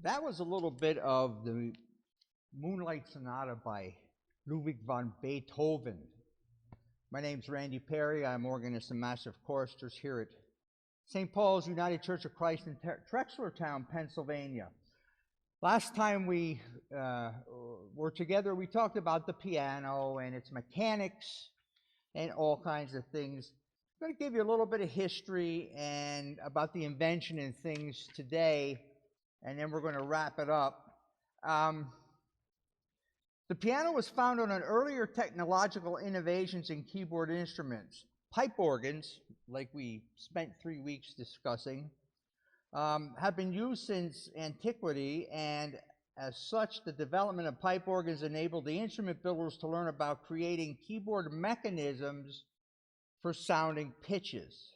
That was a little bit of the Moonlight Sonata by Ludwig van Beethoven. My name's Randy Perry. I'm organist and master of choristers here at St. Paul's United Church of Christ in Trexlertown, Pennsylvania. Last time we were together, we talked about the piano and its mechanics and all kinds of things. I'm going to give you a little bit of history and about the invention and things today, and then we're going to wrap it up. The piano was founded on earlier technological innovations in keyboard instruments. Pipe organs, like we spent 3 weeks discussing, have been used since antiquity, and as such, the development of pipe organs enabled the instrument builders to learn about creating keyboard mechanisms for sounding pitches.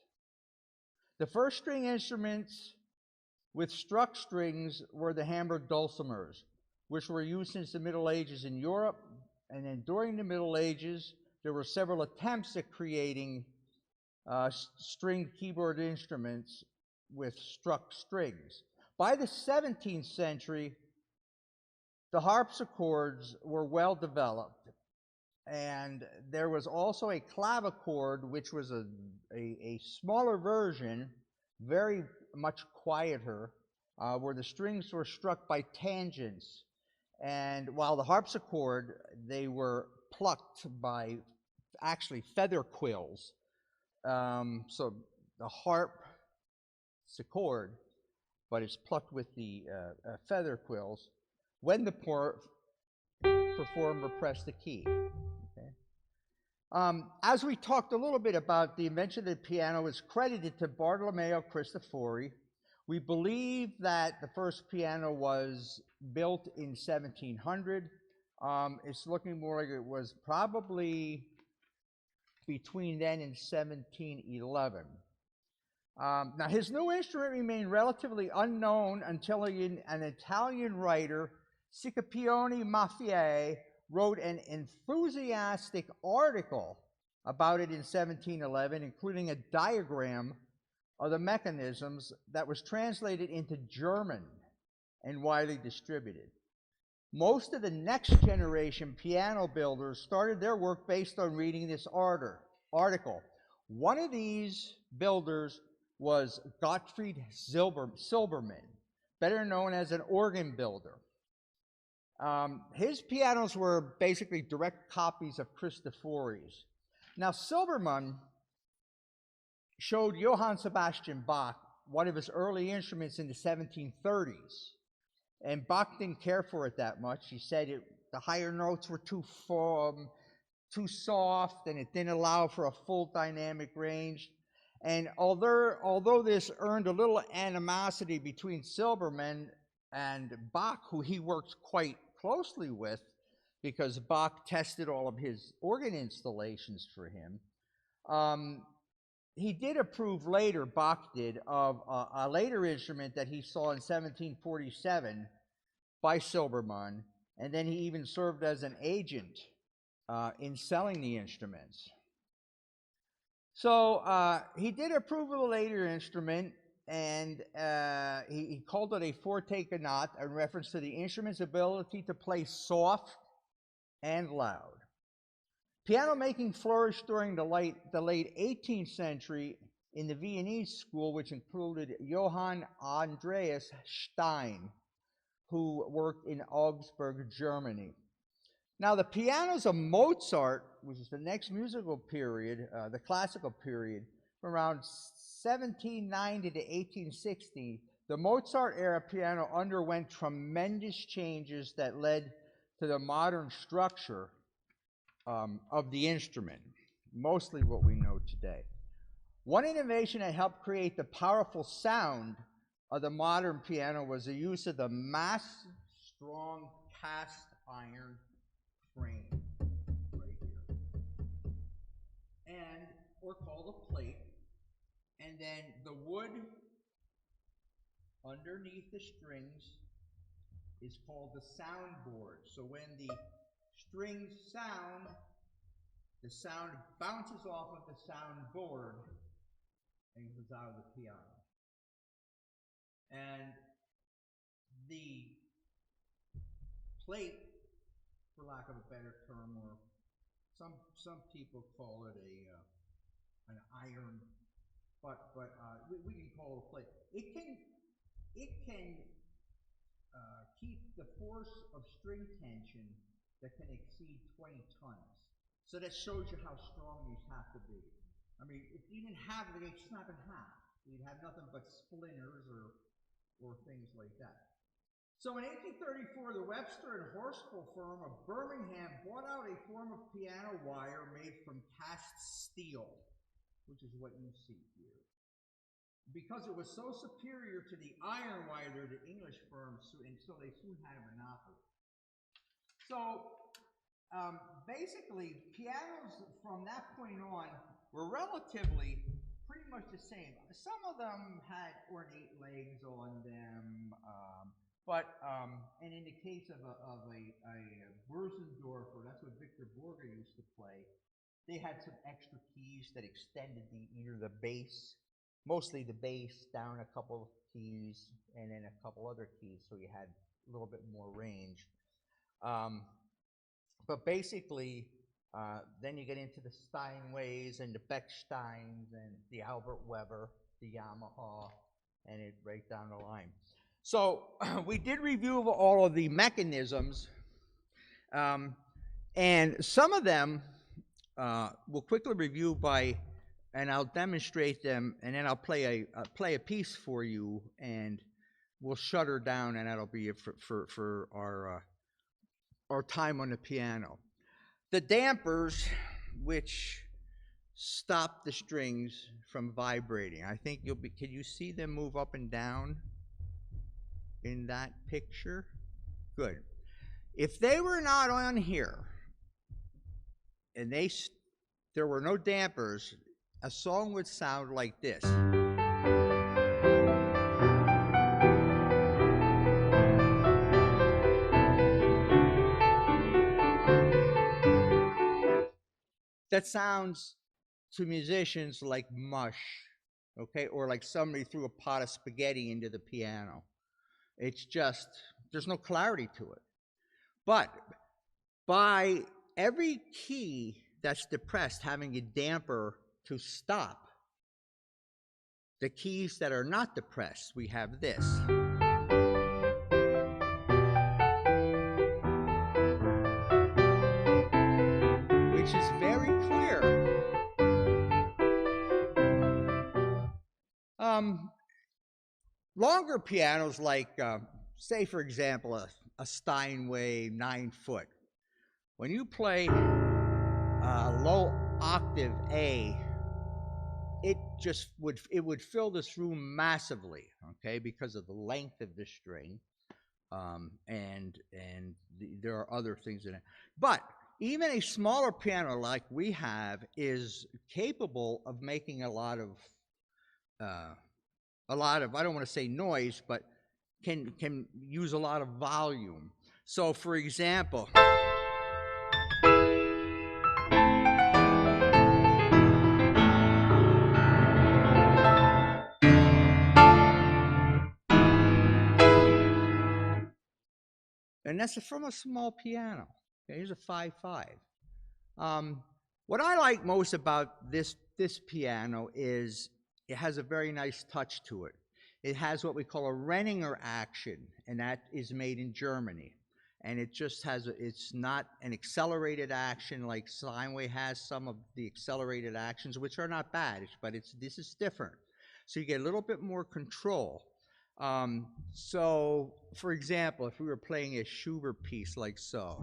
The first string instruments with struck strings were the Hamburg dulcimers, which were used since the Middle Ages in Europe, and then during the Middle Ages, there were several attempts at creating stringed keyboard instruments with struck strings. By the 17th century, the harpsichords were well developed, and there was also a clavichord, which was a smaller version, very much quieter, where the strings were struck by tangents. And while the harpsichord, they were plucked by actually feather quills. So the harpsichord, but it's plucked with the feather quills when the performer pressed the key. Okay? As we talked a little bit about, the invention of the piano is credited to Bartolomeo Cristofori. We believe that the first piano was built in 1700. It's looking more like it was probably between then and 1711. Now, his new instrument remained relatively unknown until an Italian writer, Scipione Maffei, wrote an enthusiastic article about it in 1711, including a diagram of the mechanisms that was translated into German and widely distributed. Most of the next generation piano builders started their work based on reading this article. One of these builders was Gottfried Silbermann, better known as an organ builder. His pianos were basically direct copies of Cristofori's. Now, Silbermann showed Johann Sebastian Bach one of his early instruments in the 1730s. And Bach didn't care for it that much. He said the higher notes were too soft, and it didn't allow for a full dynamic range. And although this earned a little animosity between Silbermann and Bach, who he worked quite closely with, because Bach tested all of his organ installations for him, he did approve later, Bach did, of a later instrument that he saw in 1747 by Silbermann, and then he even served as an agent in selling the instruments. So he did approve of the later instrument, and he called it a forte canot in reference to the instrument's ability to play soft and loud. Piano making flourished during the late 18th century in the Viennese school, which included Johann Andreas Stein, who worked in Augsburg, Germany. Now, the pianos of Mozart, which is the next musical period, the classical period, from around 1790 to 1860, the Mozart era piano underwent tremendous changes that led to the modern structure of the instrument, mostly what we know today. One innovation that helped create the powerful sound of the modern piano was the use of the mass-strong cast iron frame right here, or called a plate, and then the wood underneath the strings is called the soundboard. So when the strings sound, the sound bounces off of the soundboard and goes out of the piano. And the plate, for lack of a better term, or some people call it an iron, but we can call it a plate. It can keep the force of string tension that can exceed 20 tons. So that shows you how strong these have to be. I mean, if you didn't have it, they'd snap in half. You'd have nothing but splinters or things like that. So in 1834, the Webster and Horsfall firm of Birmingham bought out a form of piano wire made from cast steel, which is what you see here. Because it was so superior to the iron wire, the English firms, and so they soon had a monopoly. So basically, pianos from that point on were relatively pretty much the same. Some of them had ornate legs on them, and in the case of a Wurzendorfer, that's what Victor Borger used to play, they had some extra keys that extended either the bass, mostly the bass, down a couple of keys, and then a couple other keys, so you had a little bit more range. But basically, then you get into the Steinways and the Bechsteins and the Albert Weber, the Yamaha, and it right down the line. So we did review all of the mechanisms, and some of them we'll quickly review and I'll demonstrate them, and then I'll play a piece for you, and we'll shut her down, and that'll be it for our time on the piano. The dampers, which stop the strings from vibrating. I think can you see them move up and down in that picture? Good. If they were not on here, and there were no dampers, a song would sound like this. That sounds to musicians like mush, okay, or like somebody threw a pot of spaghetti into the piano. It's just, there's no clarity to it. But by every key that's depressed having a damper to stop the keys that are not depressed, we have this. Which is very clear. Longer pianos like, say for example, a Steinway 9-foot. When you play low octave A, it would fill this room massively, okay, because of the length of the string, there are other things in it. But even a smaller piano like we have is capable of making a lot of I don't want to say noise, but can use a lot of volume. So for example, and that's from a small piano. Okay, here's a 5/5. What I like most about this piano is it has a very nice touch to it. It has what we call a Renninger action, and that is made in Germany. And it just has, it's not an accelerated action like Steinway has some of the accelerated actions, which are not bad, but this is different. So you get a little bit more control. So, for example, if we were playing a Schubert piece like so.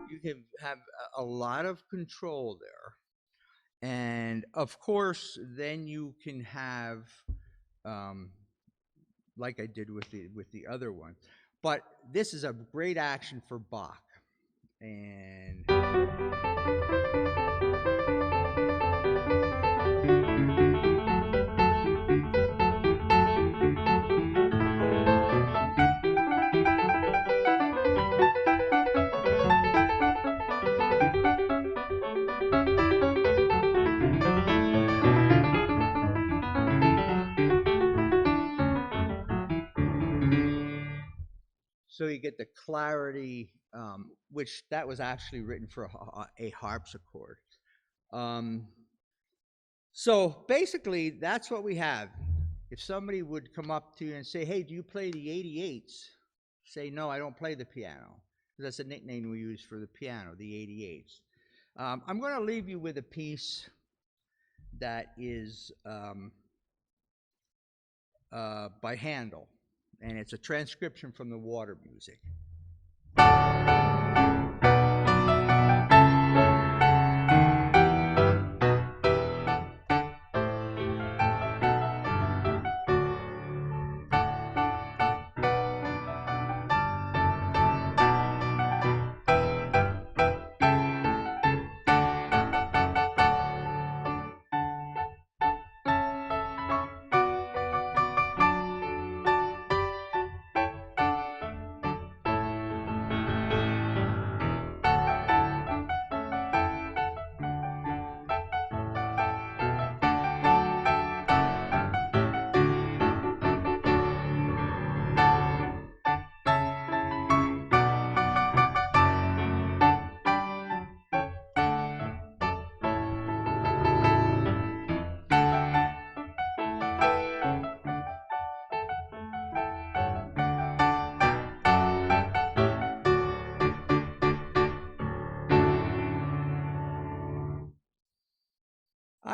You can have a lot of control there. And of course, then you can have, like I did with the other one. But this is a great action for Bach. And so you get the clarity, which that was actually written for a harpsichord. Um, so basically, that's what we have. If somebody would come up to you and say, "Hey, do you play the 88s?" Say, "No, I don't play the piano." That's a nickname we use for the piano, the 88s. I'm going to leave you with a piece that is by Handel, and it's a transcription from the Water Music.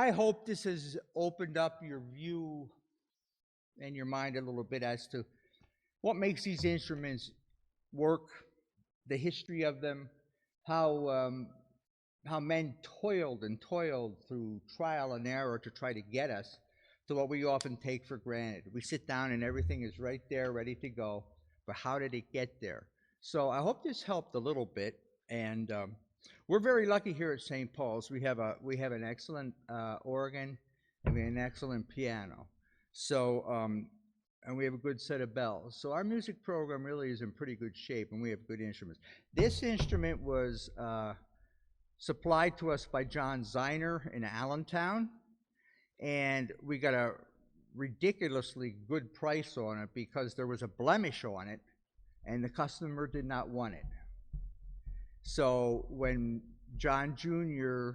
I hope this has opened up your view and your mind a little bit as to what makes these instruments work, the history of them, how how men toiled and toiled through trial and error to try to get us to what we often take for granted. We sit down and everything is right there, ready to go, but how did it get there? So I hope this helped a little bit, and we're very lucky here at St. Paul's. We have an excellent organ and we have an excellent piano. So and we have a good set of bells. So our music program really is in pretty good shape, and we have good instruments. This instrument was supplied to us by John Zeiner in Allentown, and we got a ridiculously good price on it because there was a blemish on it, and the customer did not want it. So when John Jr.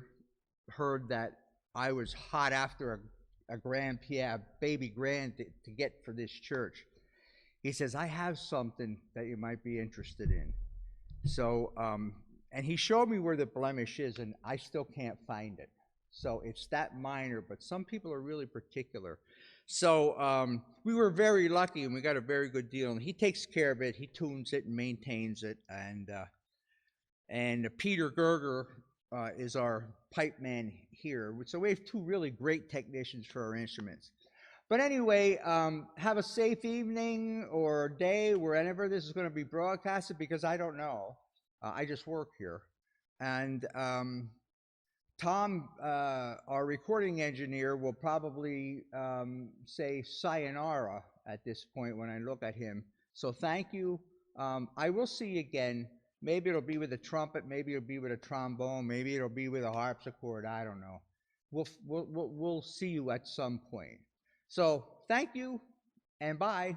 heard that I was hot after a grand piano, baby grand to get for this church, he says, "I have something that you might be interested in." So, and he showed me where the blemish is, and I still can't find it. So it's that minor, but some people are really particular. So we were very lucky, and we got a very good deal. And he takes care of it. He tunes it and maintains it. And Peter Gerger is our pipe man here. So we have two really great technicians for our instruments. But anyway, have a safe evening or day wherever this is going to be broadcasted, because I don't know. I just work here. And Tom, our recording engineer, will probably say sayonara at this point when I look at him. So thank you. I will see you again. Maybe it'll be with a trumpet, maybe it'll be with a trombone, maybe it'll be with a harpsichord, I don't know. We'll see you at some point. So thank you, and bye.